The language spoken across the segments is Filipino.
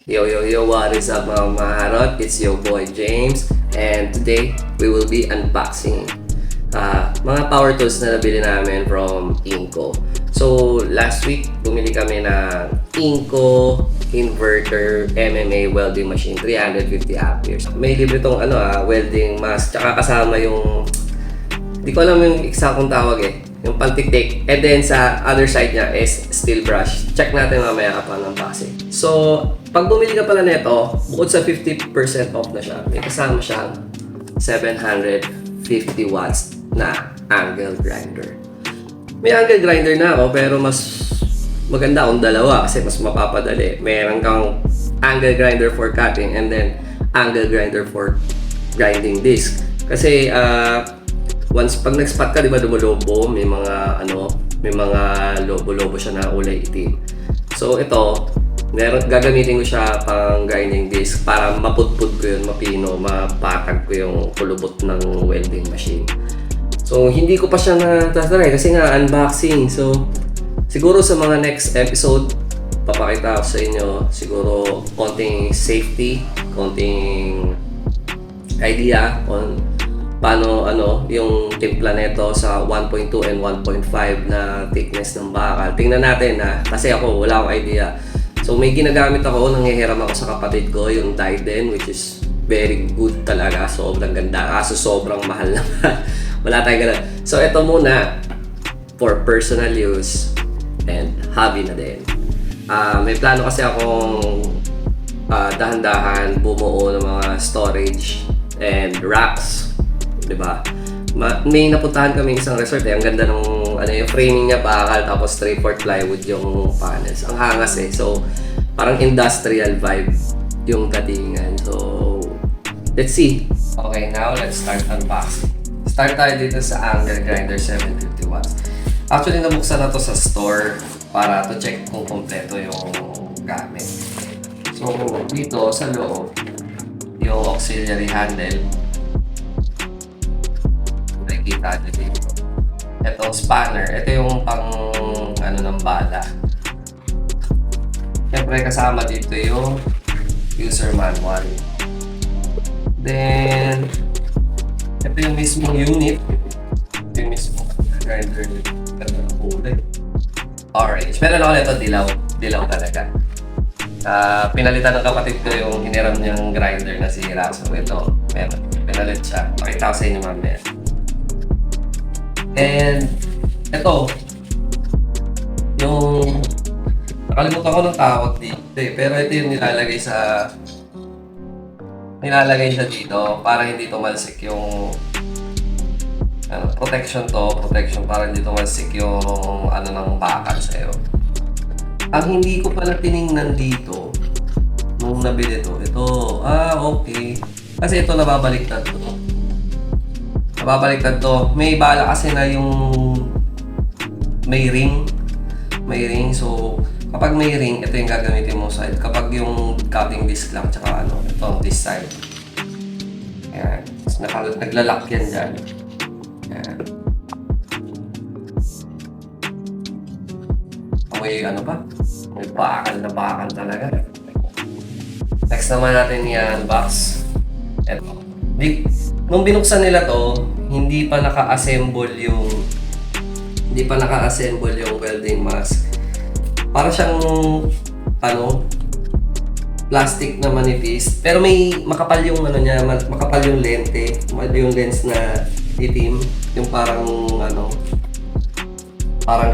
Yo, yo, yo, what is up mga maharot? It's your boy James and today we will be unboxing mga power tools na nabili namin from Inco. So last week bumili kami ng Inco inverter MMA welding machine 350 amperes. May libre tong welding mask tsaka kasama yung hindi ko alam yung eksaktong tawag yung pantiktik. And then sa other side niya is steel brush. Check natin mamaya kapag ng unboxing. So, pag bumili ka pala nito, bukod sa 50% off na siya, may kasama siyang 750 watts na angle grinder. May angle grinder na ako pero mas maganda kung dalawa kasi mas mapapadali. Meron kang angle grinder for cutting and then angle grinder for grinding disc. Kasi once pag nag-spot ka, di ba dumulobo, may mga lobo-lobo siya na kulay itim. So ito, gagamitin ko siya pang grinding disc para mapudpud ko yun, mapino, mapatag ko yung kulubot ng welding machine. So hindi ko pa siya natatry kasi nga unboxing. So siguro sa mga next episode, papakita ko sa inyo siguro konting safety, konting idea on paano yung timpla nito sa 1.2 and 1.5 na thickness ng bakal. Tingnan natin kasi ako wala akong idea. So may ginagamit ako, nanghihiram ako sa kapatid ko, yung Diden, which is very good talaga, sobrang ganda. Kaso sobrang mahal naman. Wala tayong ganun. So ito muna for personal use and hobby na din. May plano kasi akong dahan-dahan bumuo ng mga storage and racks. Diba? May napuntahan kami isang resort ang ganda ng yung framing niya bakal tapos 3/4 plywood yung panels. Ang hangas So parang industrial vibe yung datingan. So let's see. Okay, now let's start unboxing. Start tayo dito sa angle grinder 750 watts. Actually nabuksan na to sa store para to check kung kompleto yung gamit. So dito sa loob yung auxiliary handle, kita nyo dito. Itong spanner, ito yung pang ng bala. Siyempre kasama dito yung user manual. Then, ito yung mismong unit. Ito yung mismong grinder nito. Ganda ng kulay. Orange. Meron ako nito dilaw. Dilaw talaga. Pinalitan ng kapatid ko yung hiniram niyang grinder na sira. So ito, meron. Pinalit siya. Pakita ko sa inyo mamaya. And ito, yung nakalimutan ko ng tawag dito pero ito yung nilalagay siya dito para hindi tumalsik yung protection para hindi tumalsik yung ng bakal sa'yo. Ang hindi ko pala tiningnan dito nung nabili ito, okay, kasi ito nababaliktad to. May bala kasi na yung may ring. So, kapag may ring, ito yung gagamitin mo side. Kapag yung cutting disc lang, tsaka ito, this side. Ayan. Naglalak yan dyan. Ayan. May may bakal talaga. Next naman natin i-unbox. Ito. Nung binuksan nila to, hindi pa naka-assemble yung welding mask. Para siyang plastic na manipis. Pero may makapal yung makapal yung lente, yung lens na itim, yung parang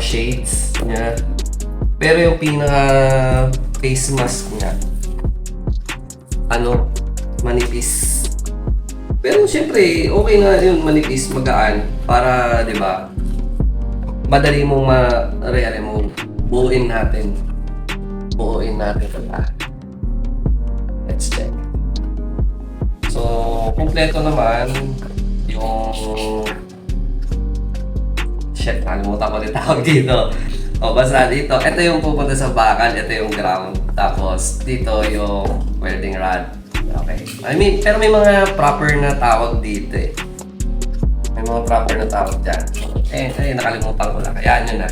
shades niya. Pero yung pinaka face mask niya manipis. Pero siyempre, okay na yun, manipis, magaan, para, di ba, madali mong buuin natin ito. Let's check. So, kompleto naman yung nakalimutan ko din tawag dito. Basta dito, ito yung pupunta sa bakal, ito yung ground, tapos dito yung welding rod. Okay. Pero may mga proper na tawag dito May mga proper na tawag dyan. Nakalimutan ko lang. Kaya nyo na.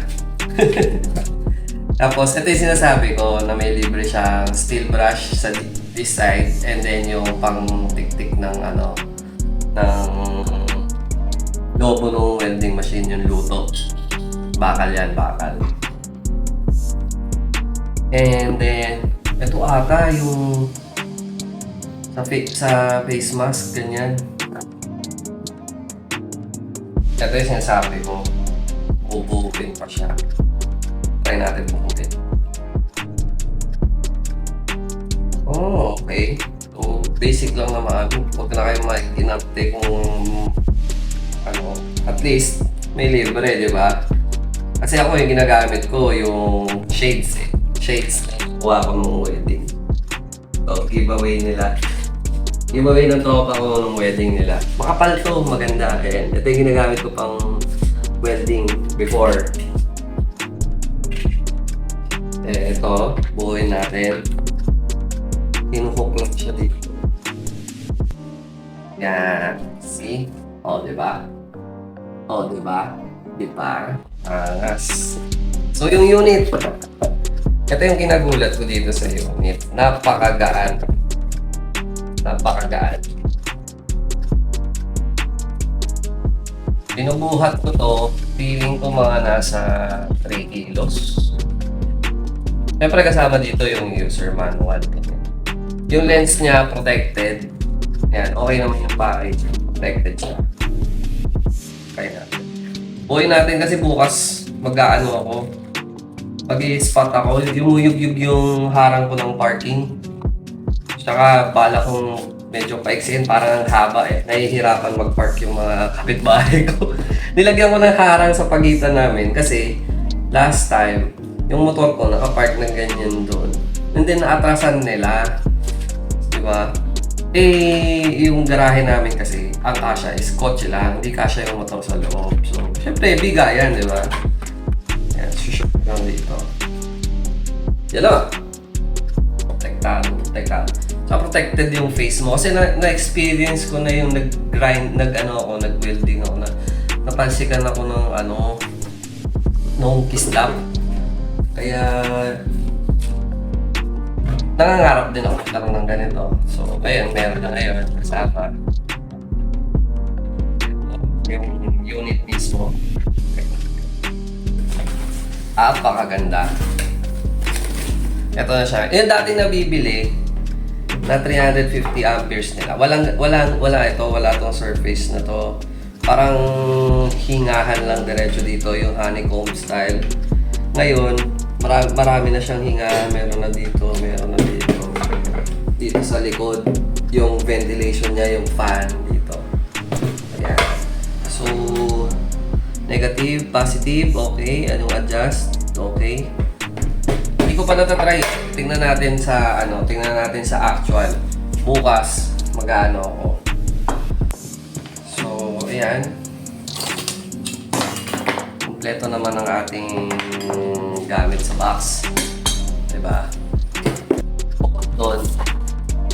Tapos, ito yung sinasabi ko na may libre siyang steel brush sa this side and then yung pang tik-tik ng ng lobo ng welding machine yung luto. Bakal yan, bakal. And then, ito ata yung sa face mask, ganyan. Ito yung sinasabi ko, bubuhukin pa siya. Try natin buhukin. Oh, okay. So, basic lang naman. Huwag na kayo mag-inante kung at least may libre, di ba? Kasi ako yung ginagamit ko, yung shades eh. Shades na kuha ko nung wedding. So, giveaway nila. Giveaway ng tropa ko nung wedding nila. Makapal to, maganda. Ayan. Ito yung ginagamit ko pang wedding before. Ito, buuin natin. Kinuhook lang siya dito. Yan. See? O, diba? O, diba? Diba? Angas. So, yung unit. Ito yung kinagulat ko dito sa unit. Napakagaan. Napakagaan. Binubuhat ko to, feeling ko mga nasa 3 kilos. Siyempre kasama dito yung user manual. Yung lens niya protected. Yan, okay naman yung package. Protected siya. Kaya natin. Buhay natin kasi bukas mag-aano ako. Mag-i-spot ako. Yumuyug-yug yung harang ko ng parking. Tsaka bala kong medyo paiksiin, parang ang haba eh. Nahihirapan mag-park yung mga kapitbahay ko. Nilagyan ko ng harang sa pagitan namin kasi last time, yung motor ko nakapark ng ganyan doon. And then naatrasan nila. Diba? Eh, yung garahe namin kasi, ang kasya is kotse lang. Hindi kasya yung motor sa loob. So, syempre, bigayan, diba? Yan, sushoot lang dito. Yan lang. Protektado. So, protected yung face mo. Kasi na-experience ko na yung nag-welding ako na napalsikan ako ng nung kislap. Kaya nangangarap din ako magkaroon ng ganito. So, ayun, meron na ngayon kasama yung unit mismo. Apakaganda. Ito na siya. Yung dati nabibili na 350 amperes nila. Wala itong surface na to. Parang hingahan lang diretso dito yung honeycomb style. Ngayon, marami na siyang hinga, meron na dito. Dito sa likod, yung ventilation niya, yung fan dito. Ayan. So, negative, positive, okay. Anong adjust? Okay. Hindi ko pa natatry. Tingnan natin sa actual. Bukas, mag-ano ako. So, ayan. Kompleto naman ang ating gamit sa box. Diba?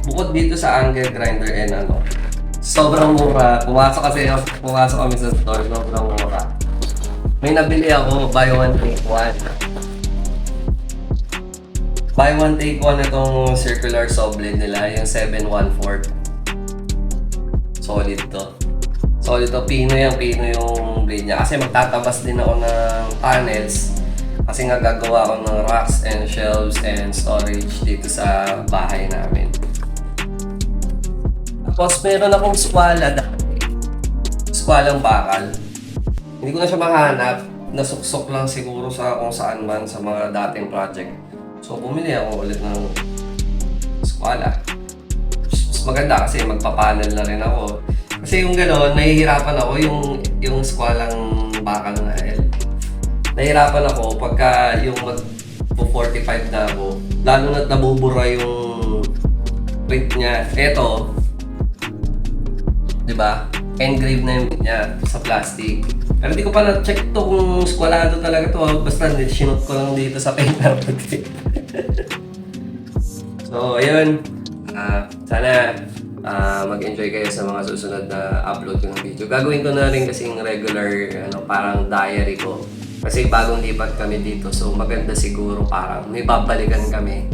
Bukod dito sa angle grinder and sobrang mura. Pumasok kami sa store, sobrang mura. May nabili ako, buy one take one. Buy one take one itong circular saw blade nila, yung 7/1/4. Solid to. Solid to, pino yung blade niya. Kasi magtatabas din ako ng panels. Kasi nga gagawa ako ng racks and shelves and storage dito sa bahay namin. Tapos meron akong skwala dati. Skwalang bakal. Hindi ko na siya mahanap. Nasuksok lang siguro sa kung saan man sa mga dating project. So bumili ako ulit ng skwala. Mas maganda kasi magpapanel na rin ako. Kasi yung gano'n, nahihirapan ako yung skwalang bakal na L. Nahihirapan ako pagka yung mag-45 na ako, lalo na't nabubura yung print niya. Eto, di ba? Engrave na yung print niya sa plastic. Pero hindi ko pa na-check to kung skwalado talaga to. Basta sinot ko lang dito sa paper. So, ayun. Sana mag-enjoy kayo sa mga susunod na upload ko ng video. Gagawin ko na rin kasing regular, parang diary ko. Kasi bagong lipat kami dito, so maganda siguro parang may babalikan kami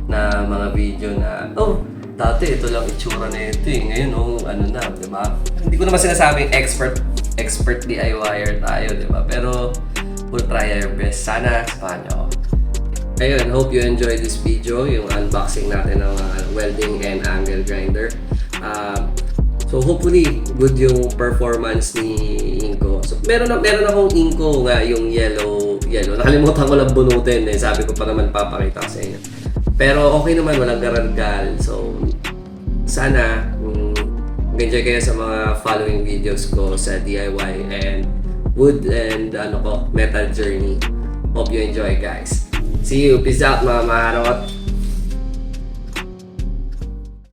na mga video na, oh, dati ito lang itsura na ito eh. Ngayon, oh, ano na, di ba? Hindi ko naman sinasabing expert DIYer tayo, di ba? Pero we'll try our best. Sana samahan niyo ako. Ayun, hope you enjoyed this video, yung unboxing natin ng welding and angle grinder. So hopefully, good yung performance ni Inco. So meron akong Inco nga, yung yellow. Nakalimutan ko lang bunutin eh. Sabi ko pa naman papakita ko sa inyo. Pero okay naman, walang garangal. So sana mag-enjoy kayo sa mga following videos ko sa DIY and wood and metal journey. Hope you enjoy, guys. See you. Peace out, mga maharot.